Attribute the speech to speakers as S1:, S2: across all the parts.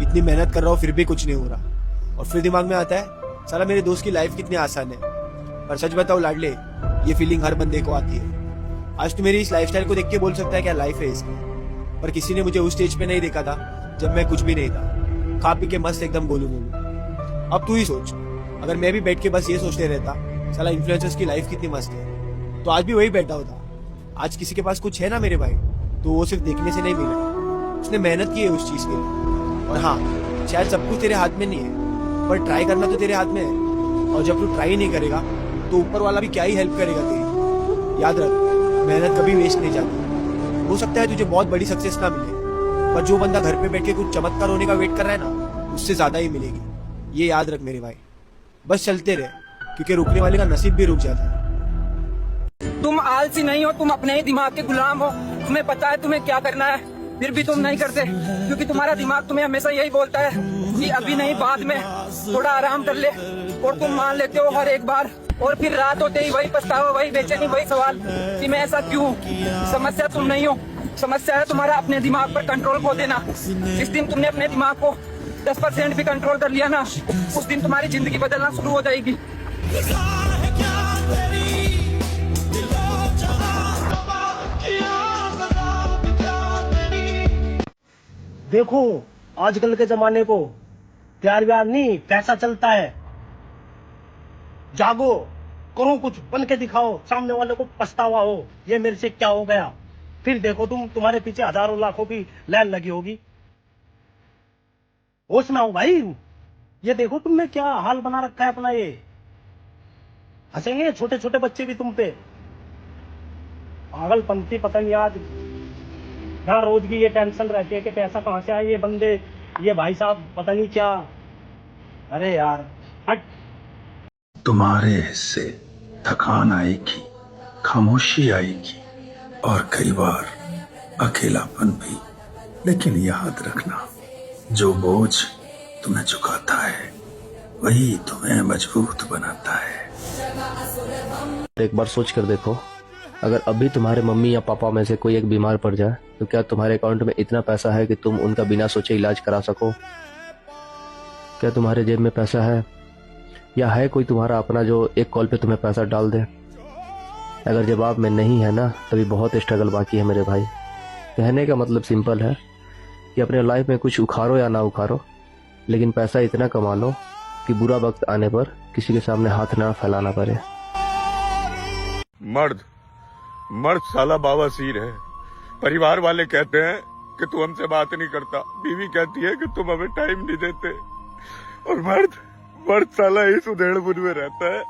S1: इतनी मेहनत कर रहा हूँ फिर भी कुछ नहीं हो रहा। और फिर दिमाग में आता है साला मेरे दोस्त की लाइफ कितनी आसान है। पर सच बताओ लाडले, ये फीलिंग हर बंदे को आती है। आज तू मेरी इस लाइफस्टाइल को देख के बोल सकता है क्या लाइफ है इसकी, पर किसी ने मुझे उस स्टेज पे नहीं देखा था जब मैं कुछ भी नहीं था, खा पी के मस्त एकदम गोलू मोलू। अब तू ही सोच, अगर मैं भी बैठ के बस ये सोचते रहता साला इन्फ्लुएंसर्स की लाइफ कितनी मस्त है, तो आज भी वही बैठा होता। आज किसी के पास कुछ है ना मेरे भाई, तो वो सिर्फ देखने से नहीं मिला, उसने मेहनत की है उस चीज के लिए। और हाँ, शायद सब कुछ तेरे हाथ में नहीं है, पर ट्राई करना तो तेरे हाथ में है। और जब तू ट्राई नहीं करेगा तो ऊपर वाला भी क्या ही हेल्प करेगा तेरी। याद रख, मेहनत कभी वेस्ट नहीं जाती। हो सकता है तुझे बहुत बड़ी सक्सेस ना मिले, पर जो बंदा घर पे बैठ के कुछ चमत्कार होने का वेट कर रहा है ना, उससे ज्यादा ही मिलेगी। ये याद रख मेरे भाई। बस चलते रहे, क्योंकि रुकने वाले का नसीब भी रुक जाता है।
S2: तुम आलसी नहीं हो, तुम अपने ही दिमाग के गुलाम हो। तुम्हें पता है तुम्हें क्या करना है, फिर भी तुम नहीं करते, क्योंकि तुम्हारा दिमाग तुम्हें हमेशा यही बोलता है कि अभी नहीं बाद में, थोड़ा आराम कर ले। और तुम मान लेते हो हर एक बार, और फिर रात होते ही वही पछतावा, वही बेचैनी, वही सवाल कि मैं ऐसा क्यों। समस्या तुम नहीं हो, समस्या है तुम्हारा अपने दिमाग पर कंट्रोल खो देना। जिस दिन तुमने अपने दिमाग को 10% भी कंट्रोल कर लिया ना, उस दिन तुम्हारी जिंदगी बदलना शुरू हो जाएगी।
S3: देखो आजकल के जमाने को प्यार व्यार नहीं, पैसा चलता है। जागो, करो कुछ, बन के दिखाओ, सामने वाले को पछतावा हो ये मेरे से क्या हो गया। फिर देखो तुम्हारे पीछे हजारों लाखों की लाइन लगी होगी। होश में हो भाई। ये देखो तुमने क्या हाल बना रखा है अपना। ये हंसेंगे छोटे छोटे बच्चे भी तुम पे। पागलपंती पता नहीं आज यहाँ रोज की ये टेंशन रहती है कि पैसा कहाँ से आए। ये बंदे, ये भाई साहब पता नहीं क्या। अरे यार हट।
S4: तुम्हारे हिस्से थकान आएगी, खामोशी आएगी और कई बार अकेलापन भी। लेकिन याद रखना, जो बोझ तुम्हें झुकाता है वही तुम्हें मजबूत बनाता है।
S5: एक बार सोच कर देखो, अगर अभी तुम्हारे मम्मी या पापा में से कोई एक बीमार पड़ जाए तो क्या तुम्हारे अकाउंट में इतना पैसा है कि तुम उनका बिना सोचे इलाज करा सको? क्या तुम्हारे जेब में पैसा है, या है कोई तुम्हारा अपना जो एक कॉल पे तुम्हें पैसा डाल दे? अगर जवाब में नहीं है ना, तभी बहुत स्ट्रगल बाकी है मेरे भाई। कहने का मतलब सिंपल है कि अपने लाइफ में कुछ उखाड़ो या ना उखाड़ो, लेकिन पैसा इतना कमा लो कि बुरा वक्त आने पर किसी के सामने हाथ ना फैलाना पड़े।
S6: मर्द साला बावासीर है। परिवार वाले कहते हैं कि तू हमसे बात नहीं करता, बीवी कहती है कि तुम हमें टाइम नहीं देते, और मर्द साला इस उधेड़ बुन में रहता है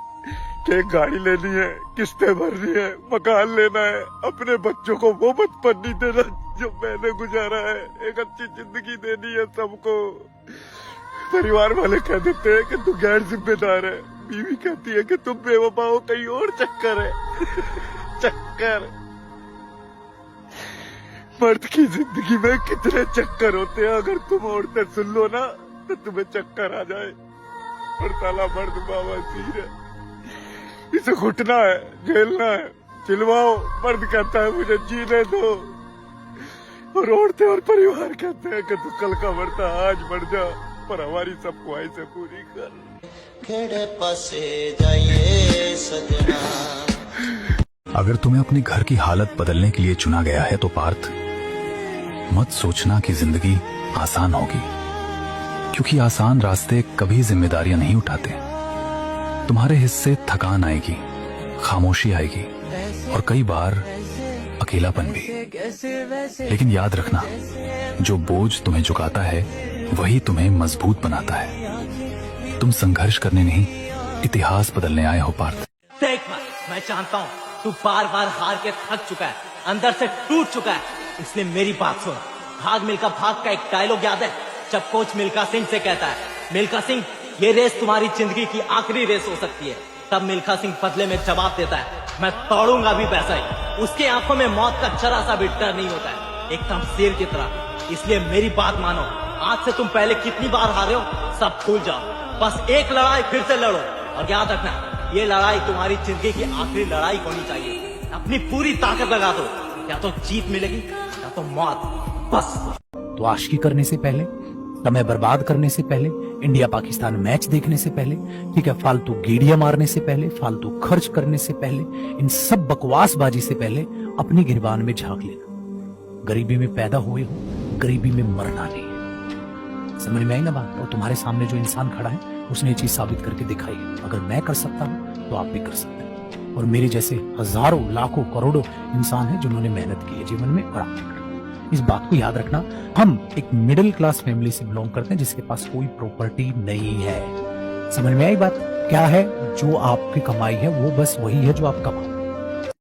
S6: कि एक गाड़ी लेनी है, किस्तें भरनी है, मकान लेना है, अपने बच्चों को वो बचपन नहीं देना जो मैंने गुजारा है, एक अच्छी जिंदगी देनी है सबको। परिवार वाले कह देते हैं कि तू गैर जिम्मेदार है, बीवी कहती है कि तुम बेवफा हो, कहीं और चक्कर है। चक्कर, मर्द की जिंदगी में कितने चक्कर होते हैं, अगर तुम औरतें सुन लो ना तो तुम्हें चक्कर आ जाए। और साला मर्द बावासीर है, इसे घुटना है, झेलना है, चिल्वाओ। मर्द कहता है मुझे जीने दो, और औरतें और परिवार कहते हैं कि तू कल का मरता आज मर जा, पर हमारी सब ख्वाहिशें पूरी कर।
S7: खेड़े पासे जाइए सजना।
S8: अगर तुम्हें अपने घर की हालत बदलने के लिए चुना गया है तो पार्थ, मत सोचना कि जिंदगी आसान होगी, क्योंकि आसान रास्ते कभी जिम्मेदारियां नहीं उठाते। तुम्हारे हिस्से थकान आएगी, खामोशी आएगी और कई बार अकेलापन भी। लेकिन याद रखना, जो बोझ तुम्हें झुकाता है वही तुम्हें मजबूत बनाता है। तुम संघर्ष करने नहीं, इतिहास बदलने आए हो पार्थ।
S9: देख मैं जानता हूँ तू बार बार हार के थक चुका है, अंदर से टूट चुका है, इसलिए मेरी बात सुन। भाग मिल्खा भाग का एक डायलॉग याद है, जब कोच मिल्खा सिंह से कहता है, मिल्खा सिंह ये रेस तुम्हारी जिंदगी की आखिरी रेस हो सकती है, तब मिल्खा सिंह बदले में जवाब देता है, मैं तोड़ूंगा भी पैसा ही। उसके आंखों में मौत का जरा सा भी डर नहीं होता है, एकदम शेर की तरह। इसलिए मेरी बात मानो, आज से तुम पहले कितनी बार हारे हो सब भूल जाओ, बस एक लड़ाई फिर से लड़ो। और याद रखना, ये लड़ाई तुम्हारी जिंदगी की आखिरी लड़ाई होनी चाहिए। अपनी पूरी ताकत लगा दो, या तो जीत मिलेगी या तो मौत, बस।
S8: तो आशिकी करने से पहले समय बर्बाद करने से पहले, इंडिया पाकिस्तान मैच देखने से पहले, ठीक है, फालतू गेड़ियां मारने से पहले, फालतू खर्च करने से पहले, इन सब बकवासबाजी से पहले अपनी गिरबान में झांक लेना। गरीबी में पैदा हुए हो, गरीबी में मरना नहीं है। समझ में आई ना बात? और तुम्हारे सामने जो इंसान खड़ा है उसने ये चीज साबित करके दिखाई है। अगर मैं कर सकता हूं तो आप भी कर सकते हैं। और मेरे जैसे हजारों, लाखों, करोड़ों इंसान हैं जिन्होंने मेहनत की है जीवन में, और आप भी करें। इस बात को याद रखना, हम एक मिडिल क्लास फैमिली से बिलोंग करते हैं जिसके पास कोई प्रॉपर्टी नहीं है। समझ में आई बात? क्या है जो आपकी कमाई है वो बस वही है जो आप कमाओ।